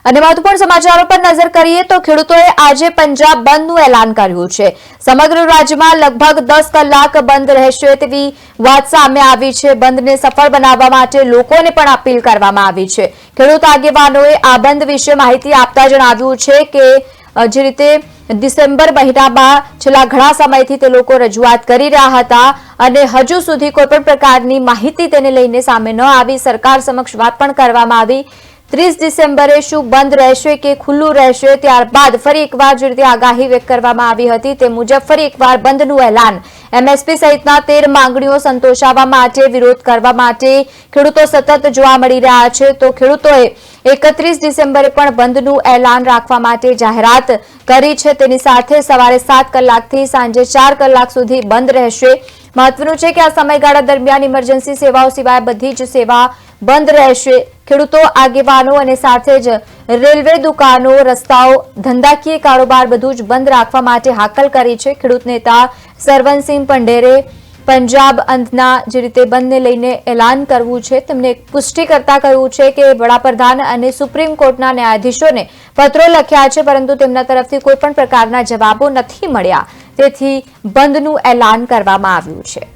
અને મહત્વપૂર્ણ સમાચારો પર નજર કરીએ તો ખેડૂતોએ આજે પંજાબ બંધનું એલાન કર્યું છે। સમગ્ર રાજ્યમાં લગભગ 10 કલાક બંધ રહેશે તેવી વાત સામે આવી છે। બંધને સફળ બનાવવા માટે લોકોને પણ અપીલ કરવામાં આવી છે। ખેડૂત આગેવાનોએ આ બંધ વિશે માહિતી આપતા જણાવ્યું છે કે જે રીતે ડિસેમ્બર મહિનામાં છેલ્લા ઘણા સમયથી તે લોકો રજૂઆત કરી રહ્યા હતા અને હજુ સુધી કોઈ પણ પ્રકારની માહિતી તેને લઈને સામે ન આવી। સરકાર સમક્ષ વાત પણ કરવામાં આવી। 30 ડિસેમ્બરે શું બંધ રહેશે કે ખુલ્લું રહેશે, ત્યારબાદ ફરી એકવાર જે રીતે આગાહી વ્યક્ત કરવામાં આવી હતી તે મુજબ ફરી એકવાર બંધનું એલાન। એમએસપી સહિતના 13 માંગણીઓ સંતોષવા માટે વિરોધ કરવા માટે ખેડૂતો સતત જોવા મળી રહ્યા છે। તો ખેડૂતોએ 31 ડિસેમ્બરે પણ બંધનું એલાન રાખવા માટે જાહેરાત કરી છે। તેની સાથે સવારે 7 કલાકથી સાંજે 4 કલાક સુધી બંધ રહેશે। મહત્વનું છે કે આ સમયગાળા દરમિયાન ઇમરજન્સી સેવાઓ સિવાય બધી જ સેવા બંધ રહેશે। ખેડૂતો આગેવાનો અને સાથે જ રેલવે દુકાનો, રસ્તાઓ, ધંધાકીય કારોબાર બધું જ બંધ રાખવા માટે હાકલ કરી છે। ખેડૂત નેતા સરવનસિંહ પંડેરે પંજાબ અંધના જે રીતે બંધને લઈને એલાન કરવું છે તેમને પુષ્ટિ કરતા કહ્યું છે કે વડાપ્રધાન અને સુપ્રીમ કોર્ટના ન્યાયાધીશોને પત્રો લખ્યા છે પરંતુ તેમના તરફથી કોઈ પણ પ્રકારના જવાબો નથી મળ્યા, તેથી બંધનું એલાન કરવામાં આવ્યું છે।